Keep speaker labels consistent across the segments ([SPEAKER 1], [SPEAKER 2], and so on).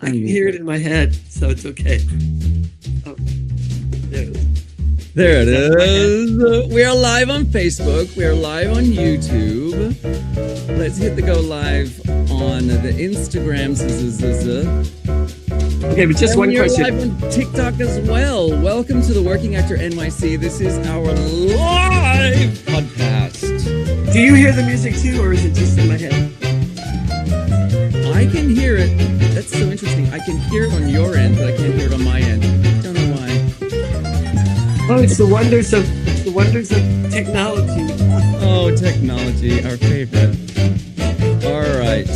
[SPEAKER 1] I can hear it in my head, so it's okay. Oh, there it is.
[SPEAKER 2] There it
[SPEAKER 1] Is that in my head?
[SPEAKER 2] is. We are live on Facebook. We are live on YouTube. Let's hit the go live on the Instagrams.
[SPEAKER 1] Okay, but just
[SPEAKER 2] And
[SPEAKER 1] one
[SPEAKER 2] we are
[SPEAKER 1] question.
[SPEAKER 2] live on TikTok as well. Welcome to the Working Actor NYC. This is our live podcast.
[SPEAKER 1] Do you hear the music too, or is it just in my head?
[SPEAKER 2] I can hear it. That's so interesting. I can hear it on your end, but I can't hear it on my end. Don't know why.
[SPEAKER 1] Oh, it's the wonders of technology.
[SPEAKER 2] Oh, technology, our favorite. All right.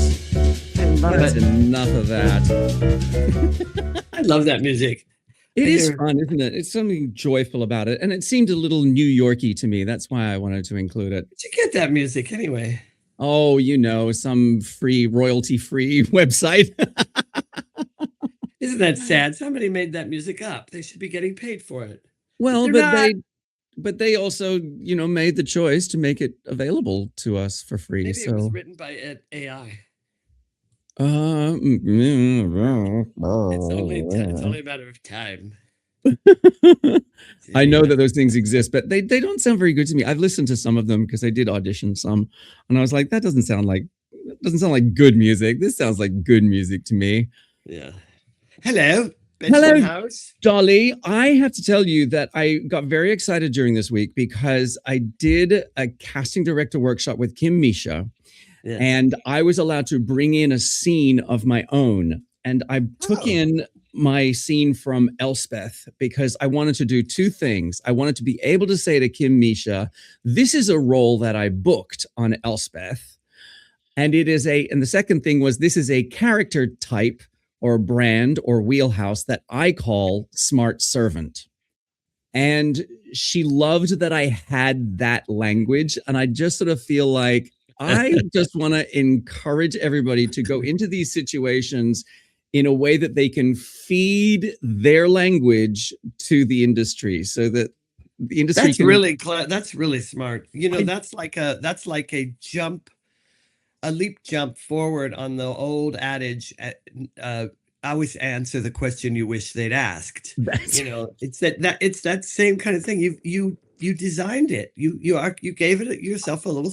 [SPEAKER 1] I love
[SPEAKER 2] That's
[SPEAKER 1] it.
[SPEAKER 2] enough of that.
[SPEAKER 1] I love that music.
[SPEAKER 2] It
[SPEAKER 1] I
[SPEAKER 2] is
[SPEAKER 1] hear-
[SPEAKER 2] fun, isn't it? It's something joyful about it. And it seemed a little New Yorky to me. That's why I wanted to include it.
[SPEAKER 1] Where'd you get that music anyway?
[SPEAKER 2] Oh, you know, some free, royalty-free website.
[SPEAKER 1] Isn't that sad? Somebody made that music up. They should be getting paid for it.
[SPEAKER 2] Well,
[SPEAKER 1] They're
[SPEAKER 2] but they also, you know, made the choice to make it available to us for free.
[SPEAKER 1] Maybe it was
[SPEAKER 2] So,
[SPEAKER 1] written by AI.
[SPEAKER 2] uh,
[SPEAKER 1] It's only a matter of time.
[SPEAKER 2] I know that those things exist, but they don't sound very good to me. I've listened to some of them because I did audition some, and I was like, that doesn't sound like good music. This sounds like good music to me.
[SPEAKER 1] Yeah. Hello.
[SPEAKER 2] Hello.
[SPEAKER 1] House.
[SPEAKER 2] Dolly, I have to tell you that I got very excited during this week because I did a casting director workshop with Kim Misha,
[SPEAKER 1] Yeah.
[SPEAKER 2] and I was allowed to bring in a scene of my own. And I took in my scene from Elspeth because I wanted to do two things. I wanted to be able to say to Kim Misha, this is a role that I booked on Elspeth. And the second thing was, this is a character type or brand or wheelhouse that I call smart servant. And she loved that I had that language. And I just sort of feel like I just want to encourage everybody to go into these situations in a way that they can feed their language to the industry so that the industry
[SPEAKER 1] That's
[SPEAKER 2] can
[SPEAKER 1] really that's really smart. You know, that's like a leap jump forward on the old adage, always answer the question you wish they'd asked. You know, it's that same kind of thing. You designed it. You gave it yourself a little,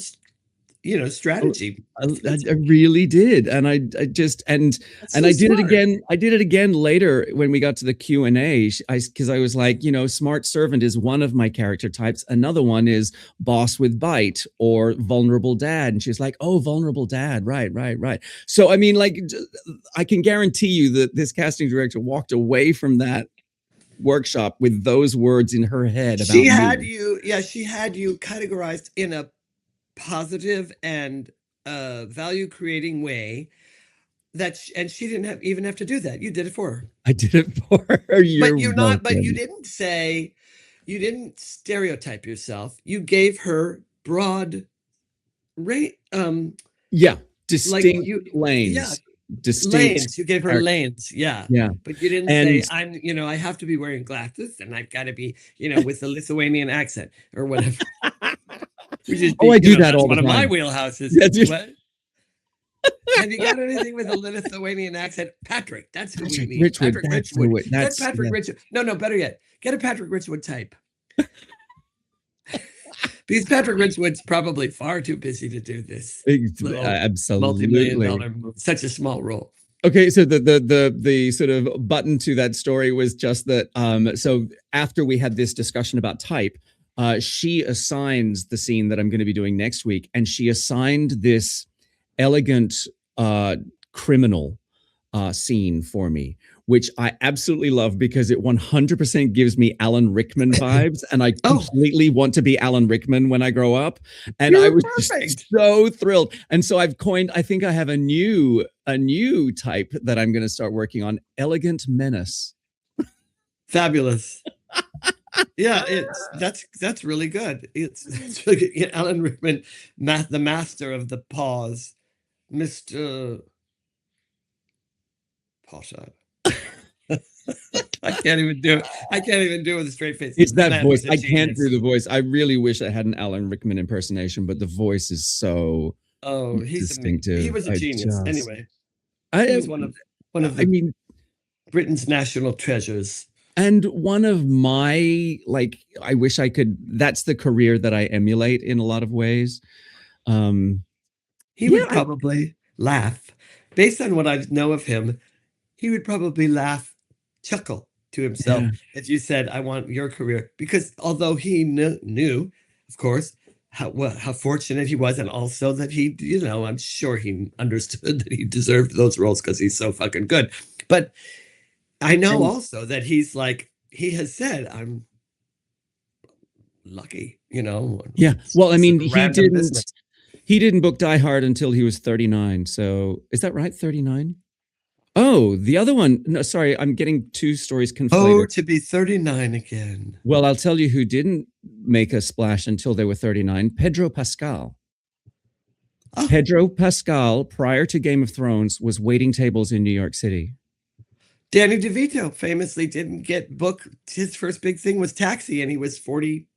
[SPEAKER 1] strategy.
[SPEAKER 2] I really did, and I just and
[SPEAKER 1] That's
[SPEAKER 2] I
[SPEAKER 1] so
[SPEAKER 2] did it
[SPEAKER 1] smart.
[SPEAKER 2] again. I did it again later when we got to the Q&A. Because I was like, you know, smart servant is one of my character types. Another one is boss with bite or vulnerable dad, and she's like, oh, vulnerable dad, right. So I mean, like, I can guarantee you that this casting director walked away from that workshop with those words in her head about
[SPEAKER 1] She had
[SPEAKER 2] me.
[SPEAKER 1] you categorized in a positive and value creating way and she didn't even have to do that. You did it for her.
[SPEAKER 2] I did it for her.
[SPEAKER 1] But you didn't stereotype yourself. You gave her broad
[SPEAKER 2] distinct lanes.
[SPEAKER 1] Yeah,
[SPEAKER 2] distinct
[SPEAKER 1] lanes. You gave her
[SPEAKER 2] character.
[SPEAKER 1] lanes. Yeah. But you didn't say, I have to be wearing glasses and I've got to be, with the Lithuanian accent or whatever.
[SPEAKER 2] I do that all the time.
[SPEAKER 1] One of my wheelhouses.
[SPEAKER 2] Yes,
[SPEAKER 1] What? Have you got anything with a Lithuanian accent? Patrick, that's who we need.
[SPEAKER 2] Richwood,
[SPEAKER 1] Patrick
[SPEAKER 2] that's
[SPEAKER 1] Richwood.
[SPEAKER 2] who
[SPEAKER 1] Get Patrick Richwood. No, better yet, get a Patrick Richwood type. Because Patrick Richwood's probably far too busy to do this.
[SPEAKER 2] Absolutely.
[SPEAKER 1] Multi-million-dollar movie, such a small role.
[SPEAKER 2] Okay, so the sort of button to that story was just that. So after we had this discussion about type, she assigns the scene that I'm going to be doing next week, and she assigned this elegant criminal scene for me, which I absolutely love because it 100% gives me Alan Rickman vibes, and I completely want to be Alan Rickman when I grow up. And I was just so thrilled. And so I think I have a new type that I'm going to start working on: elegant menace.
[SPEAKER 1] Fabulous. Yeah, that's really good. It's really good. Yeah, Alan Rickman, the master of the pause, Mr. Potter. I can't even do it. I can't even do it with a straight face.
[SPEAKER 2] It's that voice. I can't do the voice. I really wish I had an Alan Rickman impersonation, but the voice is so
[SPEAKER 1] he's
[SPEAKER 2] distinctive.
[SPEAKER 1] He was a genius. Anyway,
[SPEAKER 2] he
[SPEAKER 1] was one of the.
[SPEAKER 2] I mean,
[SPEAKER 1] Britain's national treasures.
[SPEAKER 2] And one of my, like, I wish I could, that's the career that I emulate in a lot of ways.
[SPEAKER 1] He
[SPEAKER 2] Yeah,
[SPEAKER 1] would probably laugh. Based on what I know of him, he would probably laugh, chuckle to himself
[SPEAKER 2] yeah.
[SPEAKER 1] if you said, "I want your career." Because although he knew, of course, how fortunate he was, and also that he, I'm sure he understood that he deserved those roles because he's so fucking good. But I know
[SPEAKER 2] And
[SPEAKER 1] also that he's like, he has said, "I'm lucky,"
[SPEAKER 2] yeah, well, I
[SPEAKER 1] It's
[SPEAKER 2] mean,
[SPEAKER 1] random business.
[SPEAKER 2] he didn't book Die Hard until he was 39. So is that right? 39? Oh, the other one. No, sorry, I'm getting two stories
[SPEAKER 1] Oh,
[SPEAKER 2] conflated.
[SPEAKER 1] to be 39 again.
[SPEAKER 2] Well, I'll tell you who didn't make a splash until they were 39. Pedro Pascal.
[SPEAKER 1] Oh,
[SPEAKER 2] Pedro Pascal, prior to Game of Thrones, was waiting tables in New York City.
[SPEAKER 1] Danny DeVito famously didn't get booked. His first big thing was Taxi, and he was 40.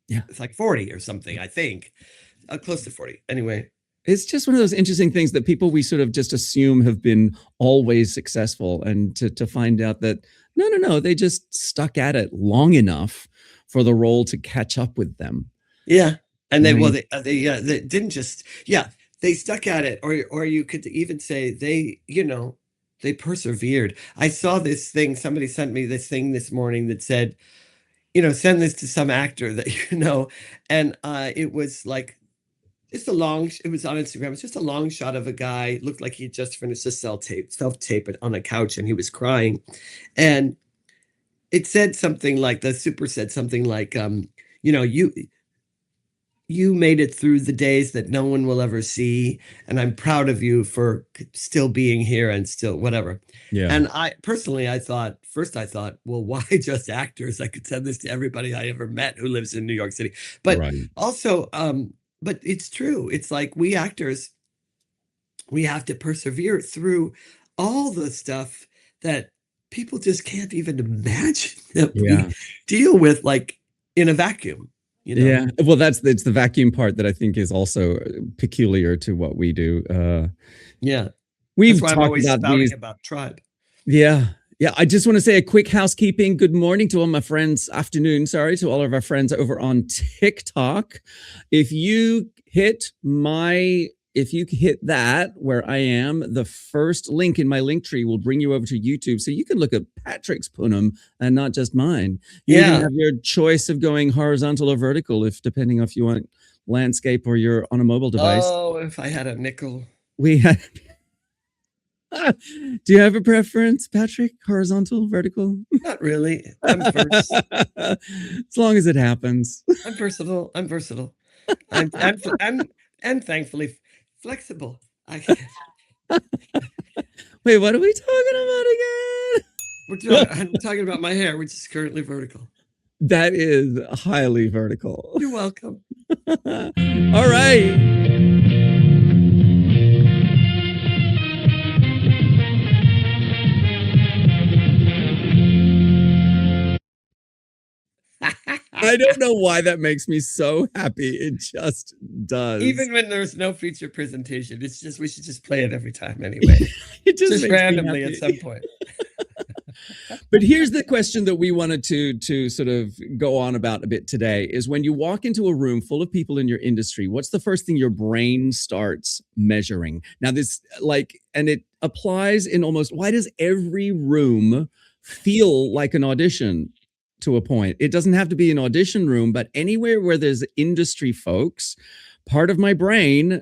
[SPEAKER 2] Yeah.
[SPEAKER 1] It's like 40 or something, I think. Close to 40. Anyway.
[SPEAKER 2] It's just one of those interesting things that people we sort of just assume have been always successful, and to find out that no, they just stuck at it long enough for the role to catch up with them.
[SPEAKER 1] Yeah. And they, well,
[SPEAKER 2] Right.
[SPEAKER 1] they didn't just, yeah, they stuck at it, or you could even say they persevered. I saw this thing, somebody sent me this thing this morning that said, send this to some actor that and it was like, it was on Instagram. It's just a long shot of a guy, looked like he just finished a self-tape it on a couch, and he was crying. And it said something like, the super said something like, you made it through the days that no one will ever see, and I'm proud of you for still being here and still whatever.
[SPEAKER 2] Yeah.
[SPEAKER 1] And I personally, I thought, well, why just actors? I could send this to everybody I ever met who lives in New York City. But
[SPEAKER 2] Right.
[SPEAKER 1] also, but it's true. It's like, we actors, we have to persevere through all the stuff that people just can't even imagine that
[SPEAKER 2] Yeah.
[SPEAKER 1] we deal with, like, in a vacuum.
[SPEAKER 2] Yeah. Well, it's the vacuum part that I think is also peculiar to what we do.
[SPEAKER 1] Yeah.
[SPEAKER 2] We've
[SPEAKER 1] That's why I'm
[SPEAKER 2] talked
[SPEAKER 1] always
[SPEAKER 2] about
[SPEAKER 1] spouting
[SPEAKER 2] these.
[SPEAKER 1] about Tribe.
[SPEAKER 2] Yeah. Yeah. I just want to say a quick housekeeping. Good morning to all my friends. Afternoon, sorry, to all of our friends over on TikTok. If you hit that where I am, the first link in my link tree will bring you over to YouTube, so you can look at Patrick's punum and not just mine. You even have your choice of going horizontal or vertical, depending if you want landscape or you're on a mobile device.
[SPEAKER 1] Oh, if I had a nickel.
[SPEAKER 2] We had. Do you have a preference, Patrick? Horizontal, vertical?
[SPEAKER 1] Not really. I'm first.
[SPEAKER 2] As long as it happens.
[SPEAKER 1] I'm versatile. I'm and thankfully flexible.
[SPEAKER 2] Wait, what are we talking about again?
[SPEAKER 1] I'm talking about my hair, which is currently vertical.
[SPEAKER 2] That is highly vertical.
[SPEAKER 1] You're welcome.
[SPEAKER 2] All right. I don't know why that makes me so happy. It just does.
[SPEAKER 1] Even when there's no feature presentation, it's just, we should just play it every time anyway.
[SPEAKER 2] It just
[SPEAKER 1] randomly at some point.
[SPEAKER 2] But here's the question that we wanted to sort of go on about a bit today is, when you walk into a room full of people in your industry, what's the first thing your brain starts measuring? Now this, and it applies in almost, why does every room feel like an audition to a point? It doesn't have to be an audition room, but anywhere where there's industry folks, part of my brain,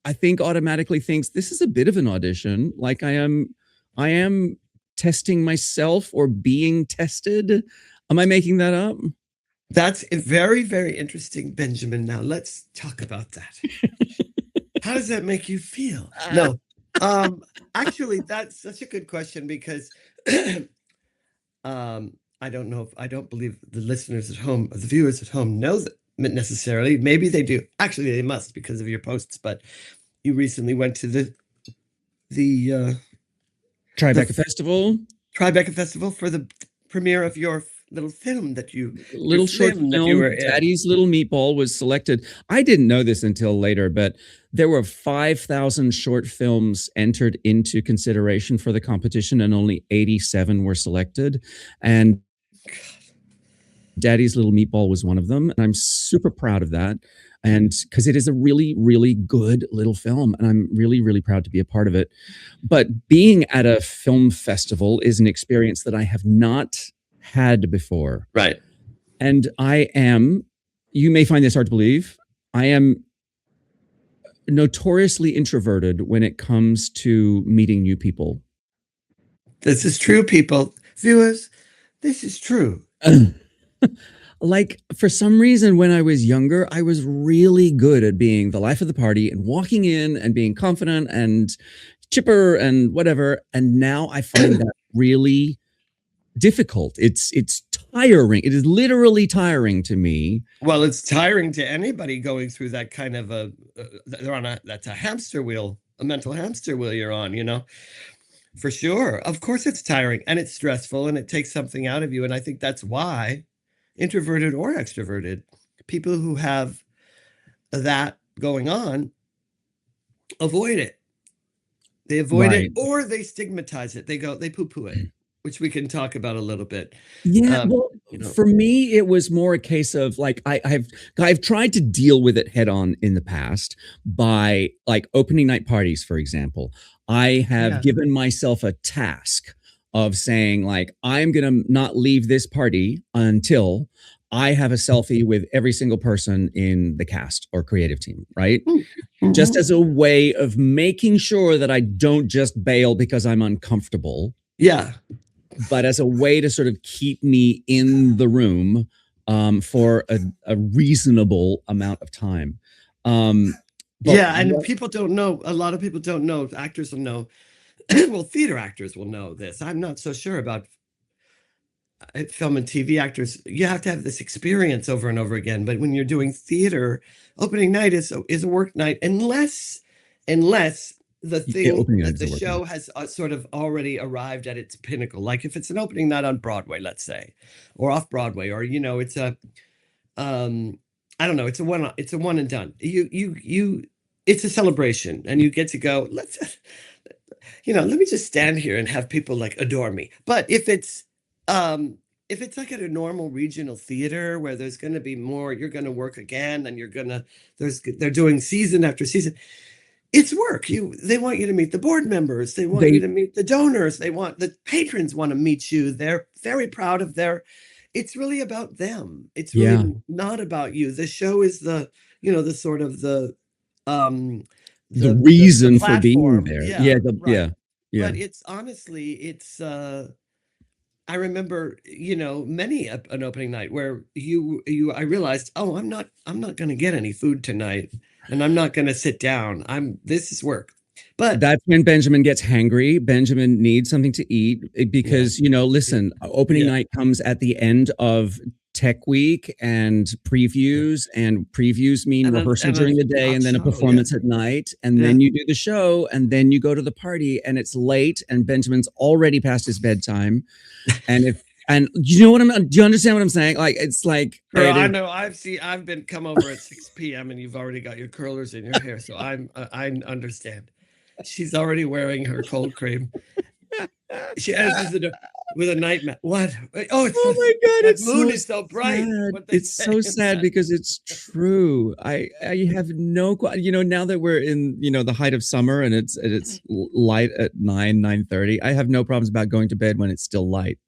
[SPEAKER 2] I think, automatically thinks this is a bit of an audition. Like I am testing myself or being tested. Am I making that up?
[SPEAKER 1] That's very, very interesting, Benjamin. Now let's talk about that. How does that make you feel? No, actually, that's such a good question, because I don't believe the listeners at home, the viewers at home, know that necessarily. Maybe they do. Actually, they must, because of your posts. But you recently went to the
[SPEAKER 2] Tribeca Festival.
[SPEAKER 1] Tribeca Festival for the premiere of your little film that your
[SPEAKER 2] little short
[SPEAKER 1] film that you
[SPEAKER 2] film,
[SPEAKER 1] were in.
[SPEAKER 2] Daddy's Little Meatball, was selected. I didn't know this until later, but there were 5,000 short films entered into consideration for the competition, and only 87 were selected. And Daddy's Little Meatball was one of them, and I'm super proud of that. And because it is a really, really good little film, and I'm really, really proud to be a part of it. But being at a film festival is an experience that I have not had before.
[SPEAKER 1] Right.
[SPEAKER 2] And I am, you may find this hard to believe, I am notoriously introverted when it comes to meeting new people.
[SPEAKER 1] This is true, people. Viewers, this is true.
[SPEAKER 2] Like, for some reason, when I was younger, I was really good at being the life of the party and walking in and being confident and chipper and whatever. And now I find that really difficult. It's tiring. It is literally tiring to me.
[SPEAKER 1] Well, it's tiring to anybody going through that kind of that's a hamster wheel, a mental hamster wheel you're on, for sure. Of course it's tiring and it's stressful and it takes something out of you. And I think that's why introverted or extroverted people who have that going on avoid it. They avoid it, or they stigmatize it. They poo-poo it, which we can talk about a little bit.
[SPEAKER 2] Yeah, well, for me, it was more a case of like I've tried to deal with it head on in the past by like opening night parties, for example. I have given myself a task of saying like, I'm going to not leave this party until I have a selfie with every single person in the cast or creative team, right? Mm-hmm. Just as a way of making sure that I don't just bail because I'm uncomfortable.
[SPEAKER 1] Yeah.
[SPEAKER 2] But as a way to sort of keep me in the room for a reasonable amount of time.
[SPEAKER 1] And people don't know, a lot of people don't know, actors will know, well, theater actors will know this. I'm not so sure about film and TV actors. You have to have this experience over and over again. But when you're doing theater, opening night is a work night, unless the show has sort of already arrived at its pinnacle. Like if it's an opening night on Broadway, let's say, or off Broadway, or it's a I don't know, it's a one and done. It's a celebration, and you get to go. Let me just stand here and have people like adore me. But if it's like at a normal regional theater where there's going to be more, you're going to work again, and they're doing season after season. It's work. They want you to meet the board members. They want you to meet the donors. The patrons want to meet you. They're very proud of it's really about them. It's really not about you. The show is the sort of the
[SPEAKER 2] reason for being there.
[SPEAKER 1] But it's honestly, I remember, many an opening night where I realized, oh, I'm not going to get any food tonight, and I'm not going to sit down. This is work. But
[SPEAKER 2] that's when Benjamin gets hangry. Benjamin needs something to eat because, listen, opening night comes at the end of tech week and previews mean rehearsal during the day and then a performance at night. And then you do the show and then you go to the party and it's late and Benjamin's already past his bedtime. And do you understand what I'm saying? Like, it's like,
[SPEAKER 1] girl, I know I've come over at 6 p.m. and you've already got your curlers in your hair. So I understand. She's already wearing her cold cream. She enters the door with a nightmare. What? Oh
[SPEAKER 2] my God!
[SPEAKER 1] It's moon is so bright.
[SPEAKER 2] It's so sad because it's true. I have no, now that we're in, the height of summer and it's light at 9:30. I have no problems about going to bed when it's still light.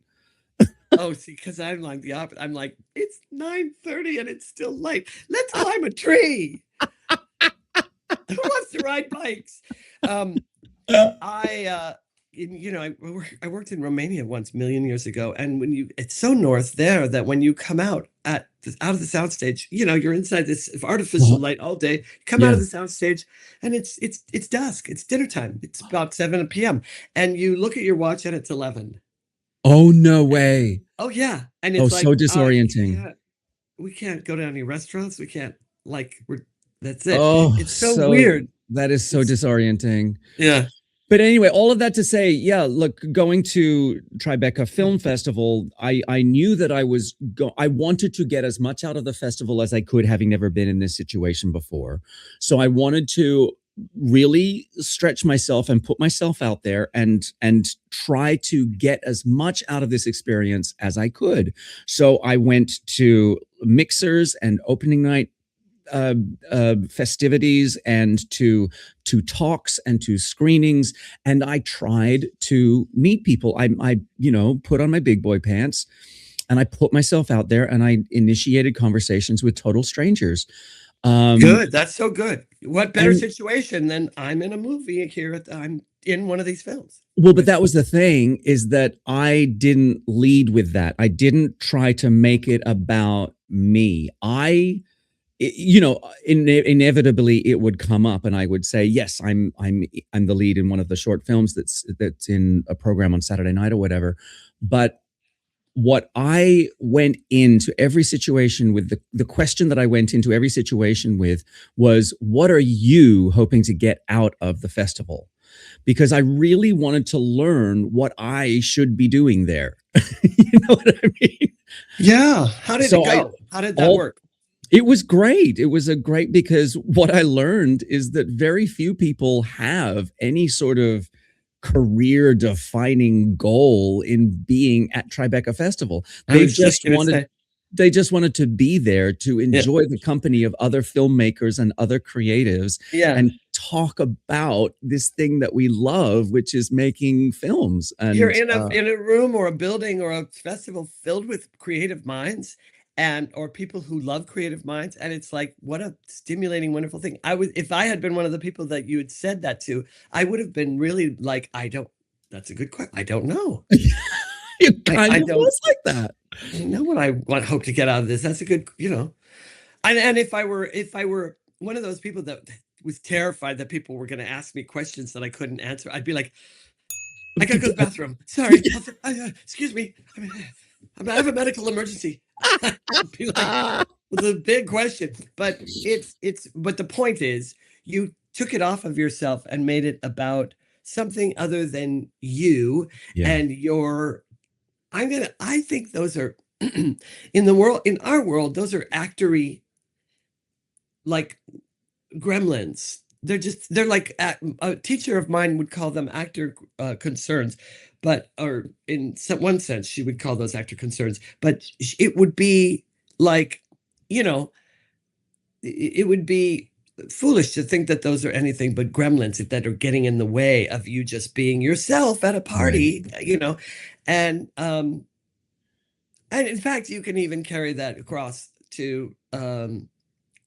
[SPEAKER 1] Oh, see, because I'm like the opposite. I'm like, it's 9:30 and it's still light. Let's climb a tree. Who wants to ride bikes? I worked in Romania once a million years ago, and it's so north there that when you come out of the soundstage, you're inside this artificial light all day. You come out of the soundstage, and it's dusk. It's dinner time. It's about 7 p.m. and you look at your watch, and it's 11.
[SPEAKER 2] Oh no way!
[SPEAKER 1] Oh yeah, and it's
[SPEAKER 2] so disorienting.
[SPEAKER 1] We can't go to any restaurants. We can't that's it.
[SPEAKER 2] Oh,
[SPEAKER 1] it's so weird.
[SPEAKER 2] That is so disorienting.
[SPEAKER 1] Yeah.
[SPEAKER 2] But anyway, all of that to say, yeah, look, going to Tribeca Film Festival, I knew that I wanted to get as much out of the festival as I could, having never been in this situation before. So I wanted to really stretch myself and put myself out there and try to get as much out of this experience as I could. So I went to mixers and opening night festivities and to talks and to screenings, and I tried to meet people. I put on my big boy pants and I put myself out there and I initiated conversations with total strangers.
[SPEAKER 1] Good. That's so good. What better situation than I'm in a movie here? I'm in one of these films.
[SPEAKER 2] Well, but that was the thing, is that I didn't lead with that. I didn't try to make it about me. Inevitably it would come up and I would say, yes, I'm the lead in one of the short films that's in a program on Saturday night or whatever. But what I went into every situation with, the question that I went into every situation with was, what are you hoping to get out of the festival? Because I really wanted to learn what I should be doing there. You know what I mean?
[SPEAKER 1] Yeah. How did it go? How did that work?
[SPEAKER 2] It was great. It was because what I learned is that very few people have any sort of career defining goal in being at Tribeca Festival. They just wanted to be there to enjoy the company of other filmmakers and other creatives and talk about this thing that we love, which is making films. And
[SPEAKER 1] you're in a room or a building or a festival filled with creative minds or people who love creative minds. And it's like, what a stimulating, wonderful thing. If I had been one of the people that you had said that to, I would have been really like, that's a good question. I don't know.
[SPEAKER 2] You kind of was like that.
[SPEAKER 1] I know what I hope to get out of this. That's a good, and if I were one of those people that was terrified that people were going to ask me questions that I couldn't answer, I'd be like, I gotta go to the bathroom. Sorry. Excuse me. I have a medical emergency. I'd be like, the big question. But but the point is, you took it off of yourself and made it about something other than you and your. I think those are in our world, those are actory, like gremlins. They're like, a teacher of mine would call them actor concerns, or in one sense, she would call those actor concerns, but it would be like, it would be foolish to think that those are anything but gremlins that are getting in the way of you just being yourself at a party, and in fact, you can even carry that across to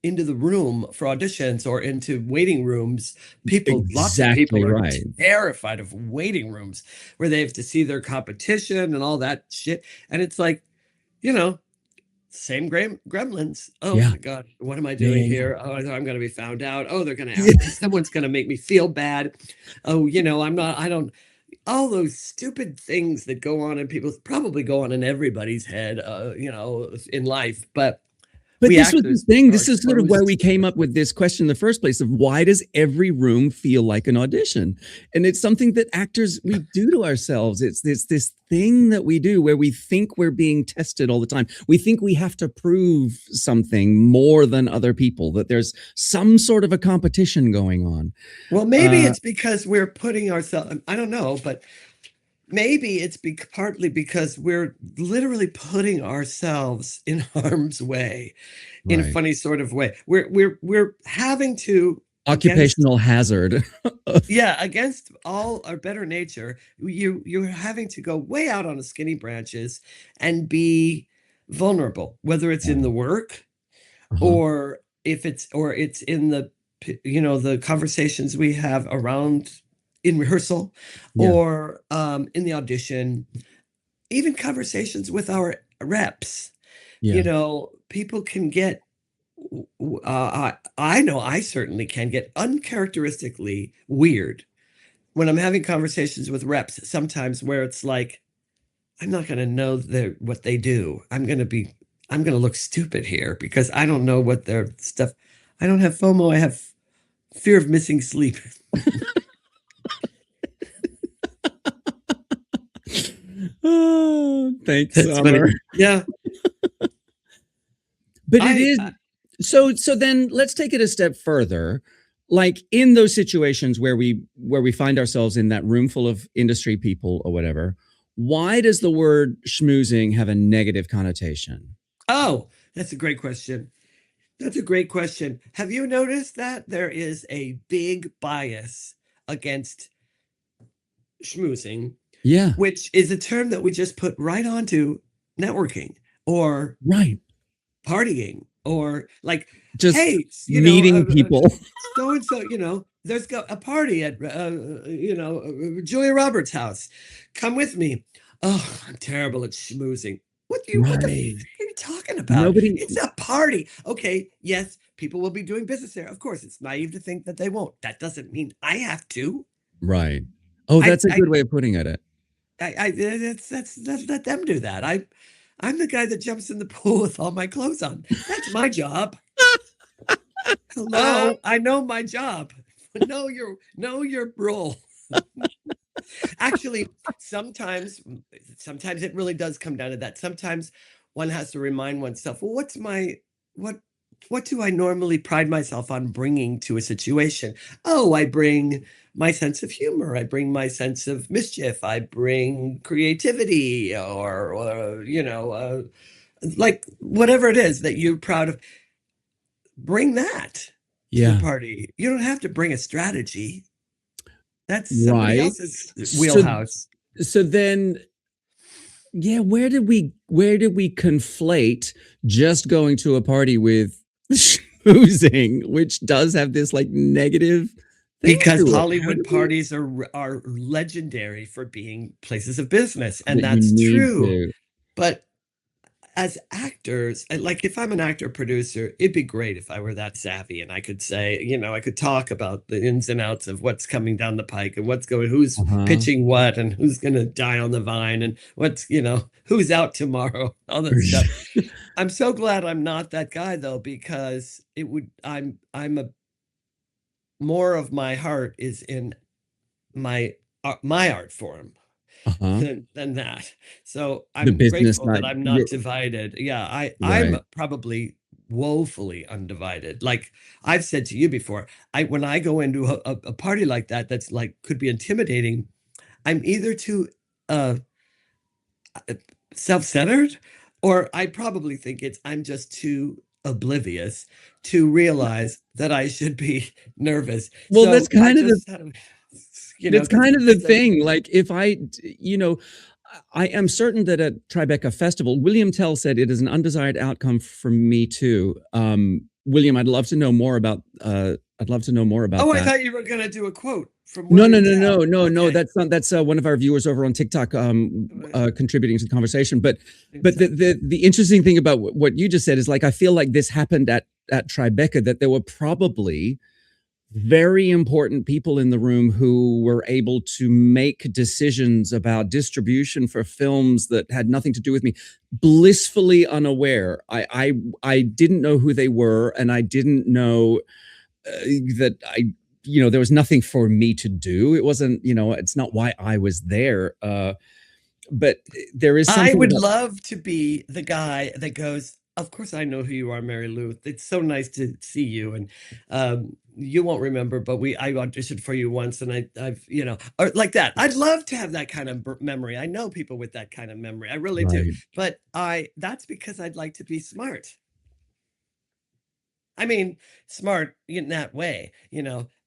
[SPEAKER 1] into the room for auditions or into waiting rooms. Lots of people are terrified of waiting rooms where they have to see their competition and all that shit. And it's like, same Gremlins. Oh my God, what am I doing here? Oh, I'm going to be found out. Oh, they're going to someone's going to make me feel bad. Oh, all those stupid things that go on in people's, probably go on in everybody's head, in life. But
[SPEAKER 2] this was the thing. This is sort of where we came up with this question in the first place of, why does every room feel like an audition? And it's something that actors, we do to ourselves. It's this thing that we do where we think we're being tested all the time. We think we have to prove something more than other people, that there's some sort of a competition going on.
[SPEAKER 1] Well, maybe it's because we're putting ourselves, I don't know, but maybe it's partly because we're literally putting ourselves in harm's way, in a funny sort of way. We're having to
[SPEAKER 2] occupational hazard.
[SPEAKER 1] Against all our better nature. You're having to go way out on the skinny branches and be vulnerable, whether it's in the work or it's in the conversations we have around in rehearsal or in the audition, even conversations with our reps. People can get, I know I certainly can get uncharacteristically weird when I'm having conversations with reps sometimes, where it's like, I'm not going to know what they do. I'm going to look stupid here because I don't know what their stuff. I don't have FOMO. I have fear of missing sleep.
[SPEAKER 2] Oh, thanks,
[SPEAKER 1] That's funny.
[SPEAKER 2] Summer.
[SPEAKER 1] Yeah.
[SPEAKER 2] But it
[SPEAKER 1] I,
[SPEAKER 2] is so then let's take it a step further. Like in those situations where we find ourselves in that room full of industry people or whatever, why does the word schmoozing have a negative connotation?
[SPEAKER 1] oh, that's a great question. That's a great question. Have you noticed that there is a big bias against schmoozing,
[SPEAKER 2] Yeah,
[SPEAKER 1] which is a term that we just put right onto networking or
[SPEAKER 2] right.
[SPEAKER 1] partying or like,
[SPEAKER 2] Just
[SPEAKER 1] hey,
[SPEAKER 2] meeting people.
[SPEAKER 1] so and so, there's a party at Julia Roberts' house. Come with me. Oh, I'm terrible at schmoozing. What the f
[SPEAKER 2] Right.
[SPEAKER 1] are you talking about?
[SPEAKER 2] Nobody
[SPEAKER 1] It's a party. Okay, yes, people will be doing business there. Of course, it's naive to think that they won't. That doesn't mean I have to.
[SPEAKER 2] right. Oh,
[SPEAKER 1] I
[SPEAKER 2] that's a
[SPEAKER 1] I
[SPEAKER 2] good way of putting it.
[SPEAKER 1] that's let them do that. I'm the guy that jumps in the pool with all my clothes on. That's my job. Hello, I know my job. Know your role. Actually, sometimes it really does come down to that. Sometimes one has to remind oneself, well, what what do I normally pride myself on bringing to a situation? Oh, I bring my sense of humor. I bring my sense of mischief. I bring creativity or like whatever it is that you're proud of, bring that to the
[SPEAKER 2] Yeah.
[SPEAKER 1] party. You don't have to bring a strategy. That's somebody
[SPEAKER 2] Right.
[SPEAKER 1] else's
[SPEAKER 2] So
[SPEAKER 1] wheelhouse.
[SPEAKER 2] so then yeah, where did we conflate just going to a party with schmoozing, which does have this like negative thing
[SPEAKER 1] Because
[SPEAKER 2] to it? How
[SPEAKER 1] Hollywood
[SPEAKER 2] did we
[SPEAKER 1] parties are legendary for being places of business, and
[SPEAKER 2] that you
[SPEAKER 1] that's
[SPEAKER 2] need
[SPEAKER 1] true.
[SPEAKER 2] to?
[SPEAKER 1] But as actors, like if I'm an actor producer, it'd be great if I were that savvy and I could say, I could talk about the ins and outs of what's coming down the pike and who's
[SPEAKER 2] Uh-huh.
[SPEAKER 1] pitching what and who's going to die on the vine and who's out tomorrow, all that stuff. I'm so glad I'm not that guy though, because I'm a more of my heart is in my art form
[SPEAKER 2] Uh-huh.
[SPEAKER 1] than that. So
[SPEAKER 2] The
[SPEAKER 1] I'm
[SPEAKER 2] business
[SPEAKER 1] grateful that
[SPEAKER 2] side.
[SPEAKER 1] I'm not
[SPEAKER 2] You're
[SPEAKER 1] divided. Yeah, I'm
[SPEAKER 2] right.
[SPEAKER 1] probably woefully undivided. Like I've said to you before, I when I go into a party like that, that's like could be intimidating. I'm either too uh self-centered, or I probably think I'm just too oblivious to realize that I should be nervous.
[SPEAKER 2] Well,
[SPEAKER 1] So I just had to,
[SPEAKER 2] that's kind of the
[SPEAKER 1] because
[SPEAKER 2] thing. Like if I am certain that at Tribeca Festival, William Tell said it is an undesired outcome for me too. William, I'd love to know more about
[SPEAKER 1] oh, I
[SPEAKER 2] that.
[SPEAKER 1] thought you were gonna do a quote from
[SPEAKER 2] No, no,
[SPEAKER 1] William
[SPEAKER 2] no,
[SPEAKER 1] Tell.
[SPEAKER 2] no, no, no.
[SPEAKER 1] Okay.
[SPEAKER 2] That's one of our viewers over on TikTok contributing to the conversation. But the,
[SPEAKER 1] Exactly.
[SPEAKER 2] the interesting thing about what you just said is like I feel like this happened at Tribeca, that there were probably very important people in the room who were able to make decisions about distribution for films that had nothing to do with me, blissfully unaware. I didn't know who they were, and I didn't know that there was nothing for me to do. It wasn't, it's not why I was there. But there is
[SPEAKER 1] I
[SPEAKER 2] something
[SPEAKER 1] would
[SPEAKER 2] about
[SPEAKER 1] love to be the guy that goes, of course I know who you are, Mary Lou. It's so nice to see you. And you won't remember, but I auditioned for you once and I've, or like that. I'd love to have that kind of memory. I know people with that kind of memory. I really do.
[SPEAKER 2] right.
[SPEAKER 1] But that's because I'd like to be smart. I mean, smart in that way,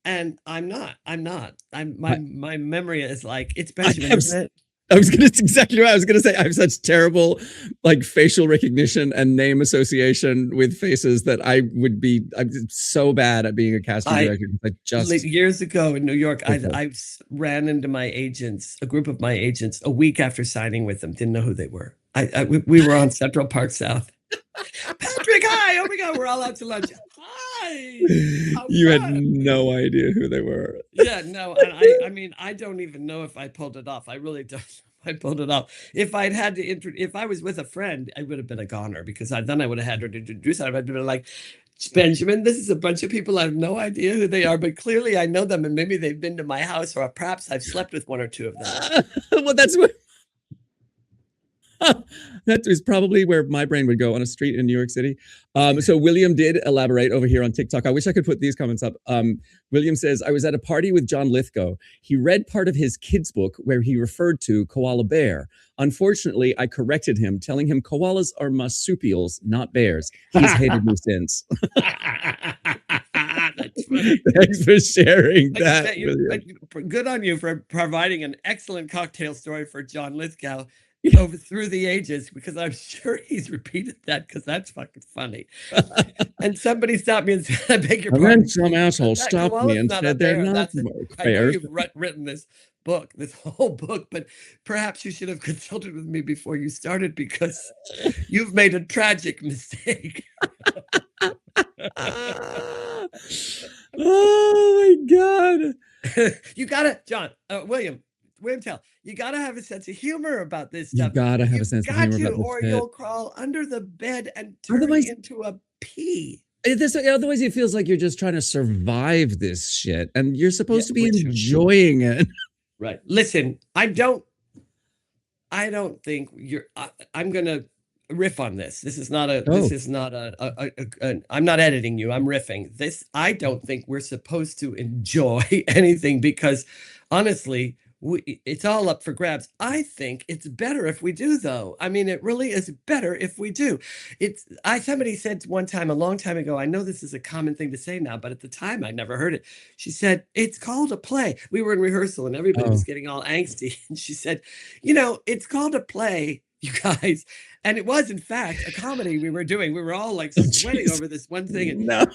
[SPEAKER 1] and I'm not. I'm not. I'm
[SPEAKER 2] I,
[SPEAKER 1] my memory is like it's
[SPEAKER 2] I
[SPEAKER 1] Benjamin,
[SPEAKER 2] have
[SPEAKER 1] isn't it?
[SPEAKER 2] I was gonna exactly what I was gonna say. I have such terrible like facial recognition and name association with faces that I'm so bad at being a casting
[SPEAKER 1] I
[SPEAKER 2] director. I just
[SPEAKER 1] Years ago in New York,
[SPEAKER 2] awful.
[SPEAKER 1] ran into my agents, a group of my agents, a week after signing with them. Didn't know who they were. We were on Central Park South. Patrick, hi! Oh my God, we're all out to lunch. Hi, how
[SPEAKER 2] You had
[SPEAKER 1] fun!
[SPEAKER 2] no idea who they were.
[SPEAKER 1] Yeah, no, and I mean, I don't even know if I pulled it off. I really don't. I pulled it off. If I'd had to, if I was with a friend, I would have been a goner because then I would have had her to introduce her. I'd been like, Benjamin, this is a bunch of people. I have no idea who they are, but clearly I know them, and maybe they've been to my house, or perhaps I've slept with one or two of them.
[SPEAKER 2] Well, that's what That is probably where my brain would go on a street in New York City. So William did elaborate over here on TikTok. I wish I could put these comments up. William says, I was at a party with John Lithgow. He read part of his kid's book where he referred to koala bear. Unfortunately, I corrected him, telling him koalas are marsupials, not bears. He's hated me since.
[SPEAKER 1] That's funny.
[SPEAKER 2] Thanks for sharing that.
[SPEAKER 1] Good on you for providing an excellent cocktail story for John Lithgow over through the ages, because I'm sure he's repeated that because that's fucking funny. And somebody stopped me and said, I beg your pardon.
[SPEAKER 2] Then some asshole stopped me and said they're not
[SPEAKER 1] I know you've written this whole book, but perhaps you should have consulted with me before you started, because you've made a tragic mistake.
[SPEAKER 2] Oh my God.
[SPEAKER 1] You gotta, John, William Tell, you gotta have a sense of humor about this stuff.
[SPEAKER 2] You gotta have a sense of humor about this
[SPEAKER 1] or
[SPEAKER 2] shit.
[SPEAKER 1] you'll crawl under the bed and turn into a pea.
[SPEAKER 2] Otherwise, it feels like you're just trying to survive this shit, and you're supposed to be enjoying it.
[SPEAKER 1] Right. Listen, I don't think you're. I'm gonna riff on this. This is not a. This is not I'm not editing you. I'm riffing. This. I don't think we're supposed to enjoy anything, because, honestly, it's all up for grabs. I think it's better if we do, though. I mean, it really is better if we do. Somebody said one time, a long time ago, I know this is a common thing to say now, but at the time I'd never heard it. She said, it's called a play. We were in rehearsal and everybody was getting all angsty. And she said, it's called a play, you guys. And it was, in fact, a comedy we were doing. We were all like sweating over this one thing. And
[SPEAKER 2] no.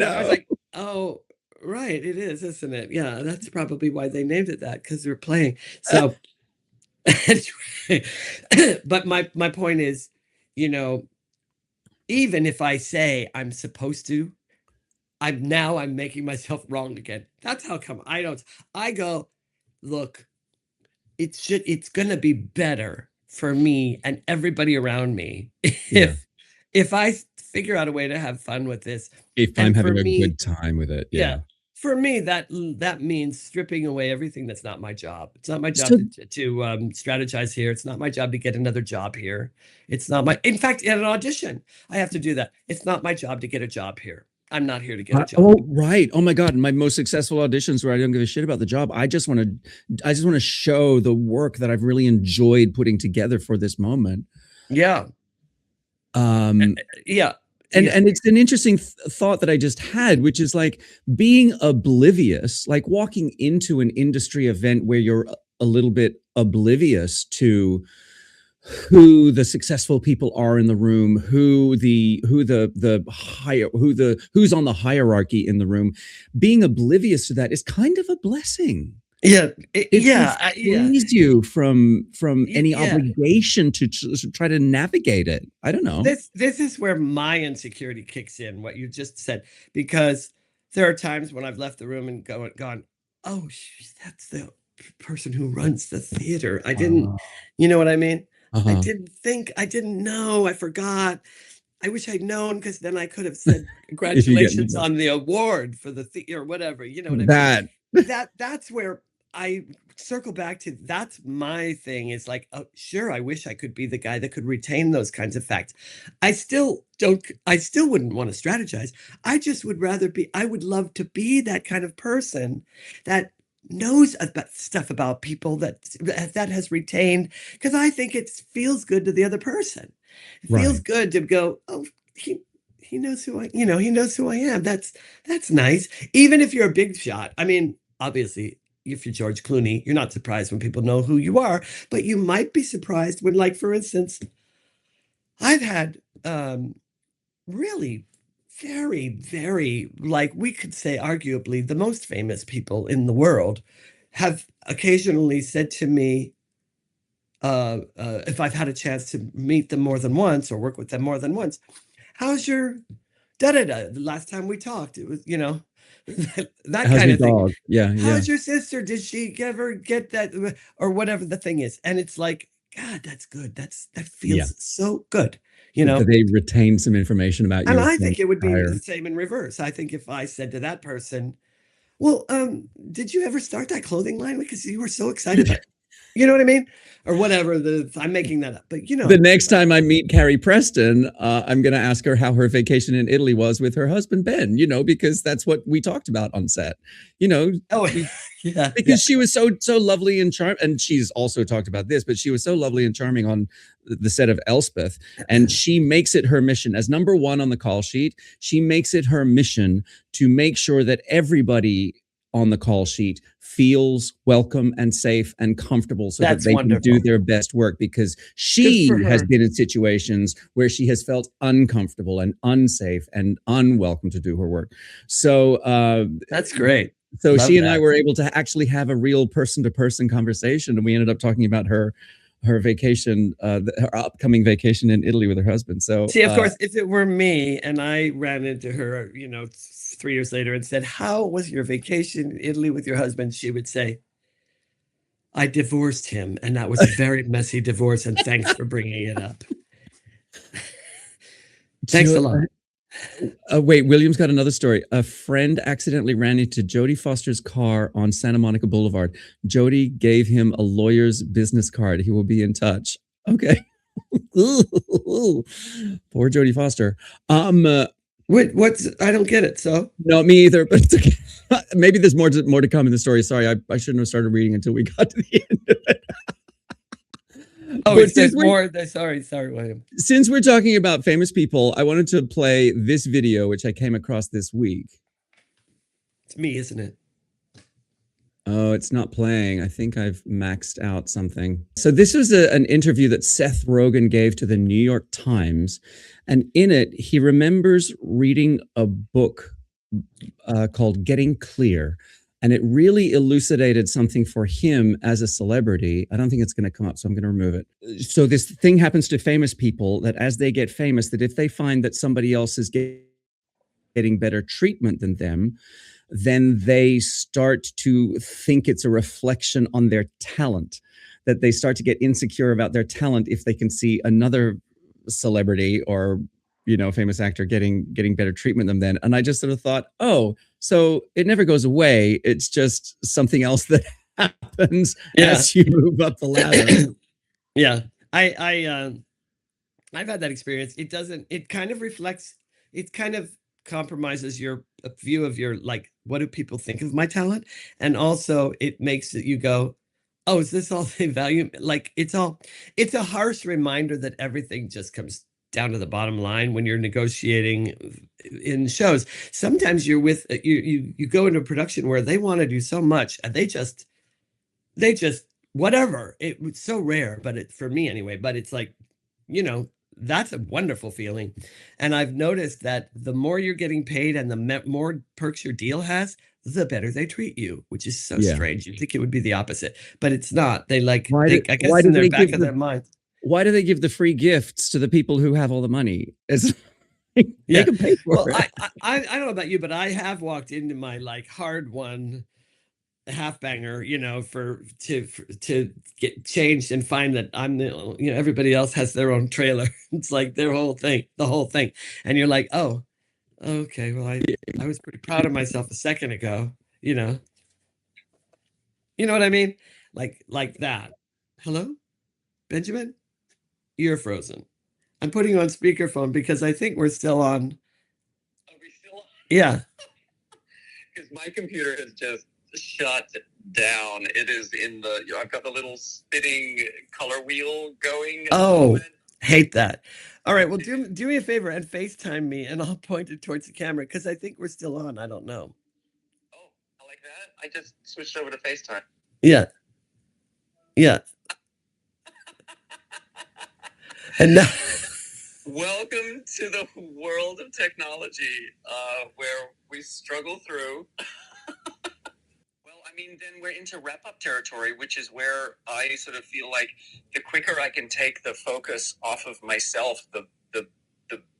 [SPEAKER 1] I was like, oh, right, it is, isn't it? Yeah, that's probably why they named it that, because we're playing. So, anyway, but my point is, even if I say I'm supposed to, I'm making myself wrong again. That's how come I go, look, it's gonna be better for me and everybody around me if I figure out a way to have fun with this.
[SPEAKER 2] If I'm having a good time with it. Yeah.
[SPEAKER 1] For me, that means stripping away everything that's not my job. It's not my job to strategize here. It's not my job to get another job here. It's not in fact, at an audition, I have to do that. It's not my job to get a job here. I'm not here to get a job.
[SPEAKER 2] Oh, right. Oh my God. My most successful auditions where I don't give a shit about the job. I just want to show the work that I've really enjoyed putting together for this moment.
[SPEAKER 1] Yeah. Yeah.
[SPEAKER 2] And it's an interesting thought that I just had, which is like being oblivious, like walking into an industry event where you're a little bit oblivious to who the successful people are in the room, who's on the hierarchy in the room. Being oblivious to that is kind of a blessing.
[SPEAKER 1] Yeah,
[SPEAKER 2] it frees you from any obligation to try to navigate it. I don't know.
[SPEAKER 1] This is where my insecurity kicks in. What you just said, because there are times when I've left the room and gone, oh, that's the person who runs the theater. I didn't, you know what I mean? I didn't know. I forgot. I wish I'd known, because then I could have said congratulations on the award for the theater or whatever. You know what I mean? That's where I circle back to. That's my thing, is like, oh, sure, I wish I could be the guy that could retain those kinds of facts. I still wouldn't want to strategize. I just would rather I would love to be that kind of person that knows about stuff about people that has retained, because I think it feels good to the other person. It feels good to go, oh, he knows who he knows who I am. That's nice. Even if you're a big shot. I mean, obviously, if you're George Clooney, you're not surprised when people know who you are, but you might be surprised when, like, for instance, I've had really very, very, like, we could say arguably the most famous people in the world have occasionally said to me, if I've had a chance to meet them more than once or work with them more than once, how's your da-da-da? The last time we talked, it was, that
[SPEAKER 2] How's
[SPEAKER 1] kind of thing.
[SPEAKER 2] Dog? Yeah.
[SPEAKER 1] How's your sister? Did she ever get that, or whatever the thing is? And it's like, God, that's good. That feels so good.
[SPEAKER 2] They retain some information about you.
[SPEAKER 1] And I think it would be the same in reverse. I think if I said to that person, well, did you ever start that clothing line? Because you were so excited about it. You know what I mean? Or whatever. I'm making that up, but
[SPEAKER 2] The next time I meet Carrie Preston, I'm going to ask her how her vacation in Italy was with her husband, Ben, because that's what we talked about on set,
[SPEAKER 1] Oh, yeah.
[SPEAKER 2] because she was so lovely and charming. And she's also talked about this, but she was so lovely and charming on the set of Elspeth. And she makes it her mission as number one on the call sheet. She makes it her mission to make sure that everybody on the call sheet feels welcome and safe and comfortable so
[SPEAKER 1] That's
[SPEAKER 2] that they
[SPEAKER 1] wonderful.
[SPEAKER 2] can do their best work, because she has been in situations where she has felt uncomfortable and unsafe and unwelcome to do her work. So
[SPEAKER 1] that's great.
[SPEAKER 2] So Love she and I were able to actually have a real person-to-person conversation, and we ended up talking about her vacation, her upcoming vacation in Italy with her husband. So
[SPEAKER 1] see, of course, if it were me and I ran into her, 3 years later and said, "How was your vacation in Italy with your husband?" She would say, "I divorced him, and that was a very messy divorce, and thanks for bringing it up." Thanks a lot.
[SPEAKER 2] Wait, William's got another story. A friend accidentally ran into Jodie Foster's car on Santa Monica Boulevard. Jodie gave him a lawyer's business card. He will be in touch. Okay. Poor Jodie Foster.
[SPEAKER 1] What's I don't get it. So
[SPEAKER 2] no, me either. But it's okay. Maybe there's more to come in the story. Sorry, I shouldn't have started reading until we got to the end of it.
[SPEAKER 1] Oh, there's more. Sorry, William.
[SPEAKER 2] Since we're talking about famous people, I wanted to play this video, which I came across this week.
[SPEAKER 1] It's me, isn't it?
[SPEAKER 2] Oh, it's not playing. I think I've maxed out something. So this was an interview that Seth Rogen gave to the New York Times. And in it, he remembers reading a book called Getting Clear. And it really elucidated something for him as a celebrity. I don't think it's going to come up, so I'm going to remove it. So this thing happens to famous people, that as they get famous, that if they find that somebody else is getting better treatment than them, then they start to think it's a reflection on their talent, that they start to get insecure about their talent if they can see another celebrity or famous actor getting better treatment than them. And I just sort of thought, oh, so it never goes away. It's just something else that happens as you move up the ladder.
[SPEAKER 1] Yeah, I've had that experience. It kind of reflects, it kind of compromises your view of your, like, what do people think of my talent? And also it makes it, you go, oh, is this all they value? Like, it's a harsh reminder that everything just comes down to the bottom line when you're negotiating in shows. Sometimes you're with you go into a production where they want to do so much and they just whatever. It's so rare, but for me anyway, but it's like, that's a wonderful feeling. And I've noticed that the more you're getting paid and the more perks your deal has, the better they treat you, which is so strange. You'd think it would be the opposite, but it's not. They I guess in the back of their minds.
[SPEAKER 2] Why do they give the free gifts to the people who have all the money? They can pay for it.
[SPEAKER 1] I don't know about you, but I have walked into my hard won half banger, to get changed and find that I'm the, everybody else has their own trailer. It's like the whole thing. And you're like, oh, okay, well, I was pretty proud of myself a second ago, you know what I mean? Like that. Hello, Benjamin? You're frozen. I'm putting you on speakerphone because I think we're still on.
[SPEAKER 3] Are we still on?
[SPEAKER 1] Yeah.
[SPEAKER 3] Because my computer has just shut down. It is in I've got the little spinning color wheel going.
[SPEAKER 1] Oh, hate that. All right, well, do me a favor and FaceTime me, and I'll point it towards the camera because I think we're still on. I don't know.
[SPEAKER 3] Oh, I like that. I just switched over to FaceTime.
[SPEAKER 1] Yeah. And now,
[SPEAKER 3] welcome to the world of technology, where we struggle through. Well, I mean, then we're into wrap-up territory, which is where I sort of feel like the quicker I can take the focus off of myself, the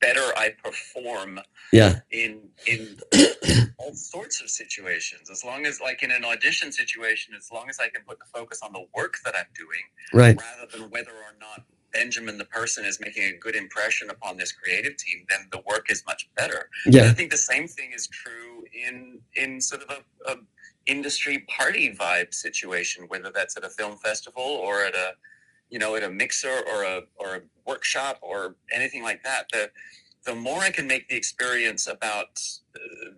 [SPEAKER 3] better I perform.
[SPEAKER 1] Yeah.
[SPEAKER 3] In all sorts of situations. As long as, like in an audition situation, as long as I can put the focus on the work that I'm doing,
[SPEAKER 1] right,
[SPEAKER 3] rather than whether or not Benjamin the person is making a good impression upon this creative team, then the work is much better.
[SPEAKER 1] Yeah.
[SPEAKER 3] And I think the same thing is true in sort of industry party vibe situation, whether that's at a film festival or at a, at a mixer or a workshop or anything like that. The more I can make the experience about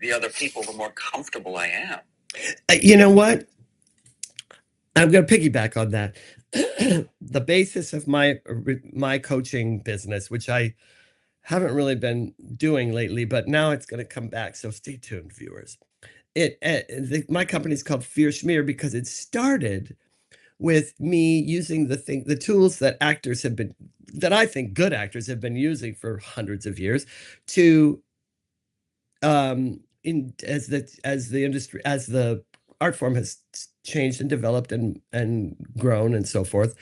[SPEAKER 3] the other people, the more comfortable I am.
[SPEAKER 1] You know what? I'm going to piggyback on that. The basis of my coaching business, which I haven't really been doing lately, but now it's going to come back. So stay tuned, viewers. My company is called Fear Schmear because it started with me using the tools that I think good actors have been using for hundreds of years to as the art form has changed and developed and grown and so forth,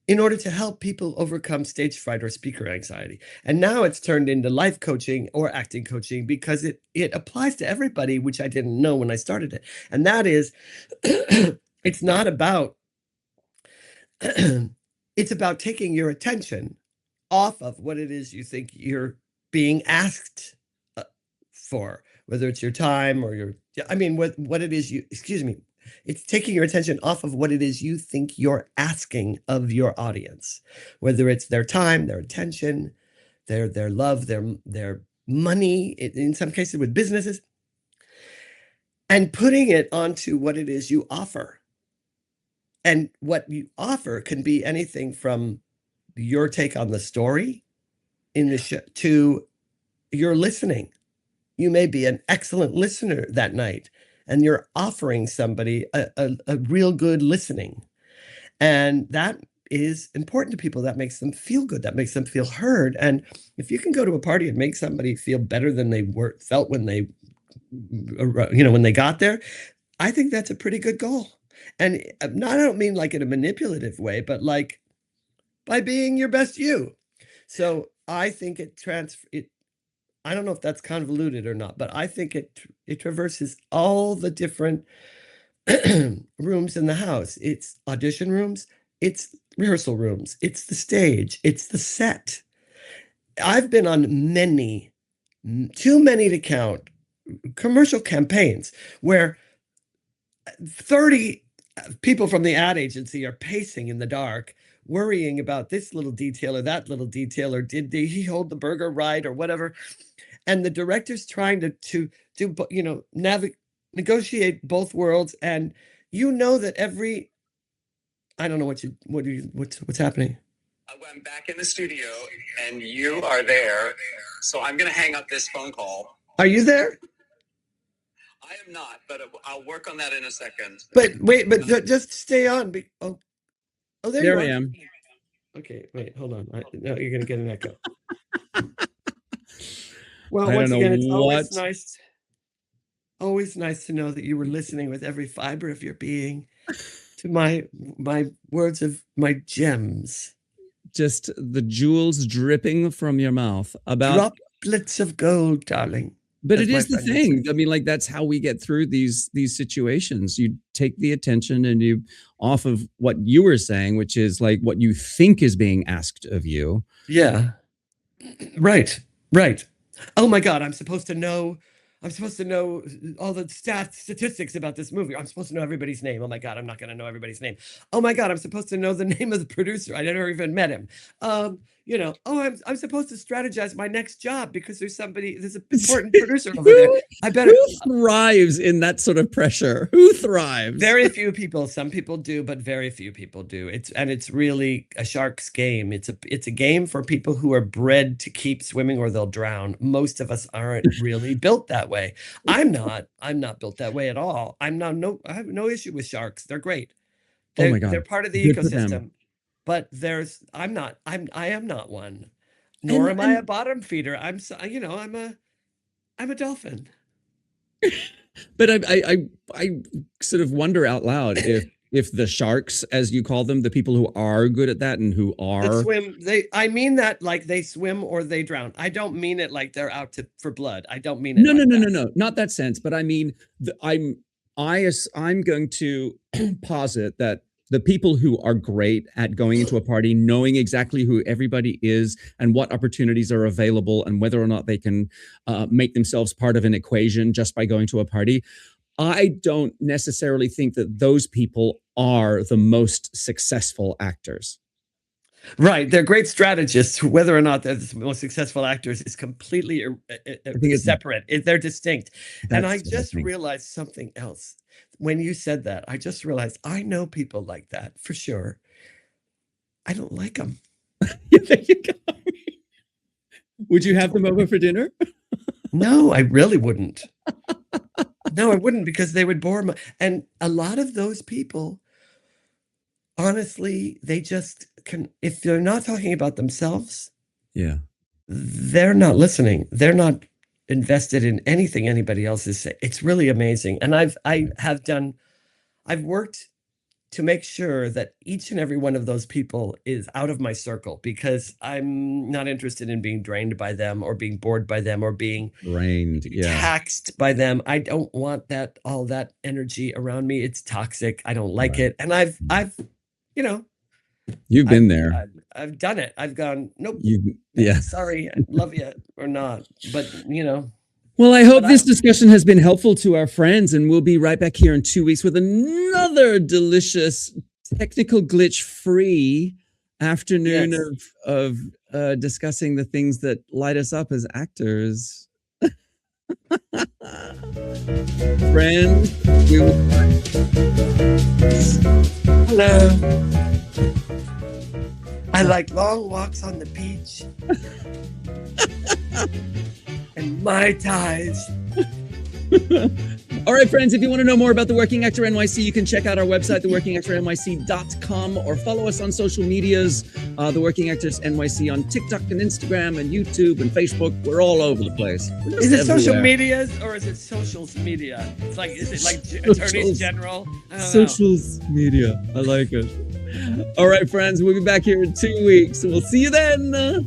[SPEAKER 1] in order to help people overcome stage fright or speaker anxiety. And now it's turned into life coaching or acting coaching because it applies to everybody, which I didn't know when I started it. And that is, it's not about, it's about taking your attention off of what it is you think you're being asked for, whether it's your time or what it is it's taking your attention off of what it is you think you're asking of your audience, whether it's their time, their attention, their love, their money, in some cases with businesses, and putting it onto what it is you offer. And what you offer can be anything from your take on the story in the show to your listening. You may be an excellent listener that night, and you're offering somebody a real good listening. And that is important to people. That makes them feel good. That makes them feel heard. And if you can go to a party and make somebody feel better than they felt when they, when they got there, I think that's a pretty good goal. And I don't mean like in a manipulative way, but like by being your best you. So I think I don't know if that's convoluted or not, but I think it traverses all the different rooms in the house. It's audition rooms, it's rehearsal rooms, it's the stage, it's the set. I've been on too many to count, commercial campaigns where 30 people from the ad agency are pacing in the dark, worrying about this little detail or that little detail, or did he hold the burger right or whatever. And the director's trying to do, negotiate both worlds. And that I don't know what's happening.
[SPEAKER 3] I'm back in the studio and you are there. So I'm going to hang up this phone call.
[SPEAKER 1] Are you there?
[SPEAKER 3] I am not, but I'll work on that in a second.
[SPEAKER 1] But wait, just stay on. There
[SPEAKER 2] I am.
[SPEAKER 1] Okay, wait, hold on. No, you're going to get an echo. Well,
[SPEAKER 2] I
[SPEAKER 1] once
[SPEAKER 2] don't
[SPEAKER 1] again,
[SPEAKER 2] know
[SPEAKER 1] it's always nice to know that you were listening with every fiber of your being to my words of my gems.
[SPEAKER 2] Just the jewels dripping from your mouth about
[SPEAKER 1] droplets of gold, darling.
[SPEAKER 2] But it is the thing. I mean, like, that's how we get through these situations. You take the attention and you off of what you were saying, which is like what you think is being asked of you.
[SPEAKER 1] Yeah. Right. Oh my God, I'm supposed to know all the statistics about this movie. I'm supposed to know everybody's name. Oh my God, I'm not going to know everybody's name. Oh my God, I'm supposed to know the name of the producer. I never even met him. I'm supposed to strategize my next job because there's an important producer over there.
[SPEAKER 2] Who thrives in that sort of pressure? Who thrives?
[SPEAKER 1] Very few people. Some people do, but very few people do. It's really a shark's game. It's a game for people who are bred to keep swimming or they'll drown. Most of us aren't really built that way. I'm not built that way at all. I have no issue with sharks. They're great.
[SPEAKER 2] Oh my God.
[SPEAKER 1] They're part of the ecosystem. But I am not one, nor am I a bottom feeder. I'm a dolphin.
[SPEAKER 2] But I sort of wonder out loud if the sharks, as you call them, the people who are good at that and who are
[SPEAKER 1] I mean that like they swim or they drown. I don't mean it like they're out for blood. I don't mean it.
[SPEAKER 2] No, not that sense. But I mean, I'm going to posit that the people who are great at going into a party, knowing exactly who everybody is and what opportunities are available and whether or not they can make themselves part of an equation just by going to a party, I don't necessarily think that those people are the most successful actors.
[SPEAKER 1] Right. They're great strategists. Whether or not they're the most successful actors is completely separate. They're distinct. And I just realized something else. When you said that, I just realized I know people like that for sure. I don't like them.
[SPEAKER 2] There you go. Would you have them over for dinner?
[SPEAKER 1] No, I really wouldn't. No, I wouldn't, because they would bore me. And a lot of those people, honestly, they just can, if they're not talking about themselves, they're not listening. They're not invested in anything anybody else is saying. It's really amazing. And I've worked to make sure that each and every one of those people is out of my circle, because I'm not interested in being drained by them or being bored by them or being taxed by them. I don't want all that energy around me. It's toxic. I don't like it. And I've
[SPEAKER 2] you've been there.
[SPEAKER 1] I've done it. I've gone, nope. Sorry, I love you or not. But
[SPEAKER 2] Well, I hope this discussion has been helpful to our friends, and we'll be right back here in 2 weeks with another delicious, technical glitch-free afternoon of discussing the things that light us up as actors. Friends, we will.
[SPEAKER 1] Hello. I like long walks on the beach. And Mai Tais.
[SPEAKER 2] All right, friends, if you want to know more about The Working Actor NYC, you can check out our website, theworkingactornyc.com, or follow us on social medias, The Working Actors NYC on TikTok and Instagram and YouTube and Facebook. We're all over the place.
[SPEAKER 1] Is it social medias or is it socials media? It's like, is it like attorneys general? I don't know.
[SPEAKER 2] Socials media. I like it. All right, friends, we'll be back here in 2 weeks. We'll see you then.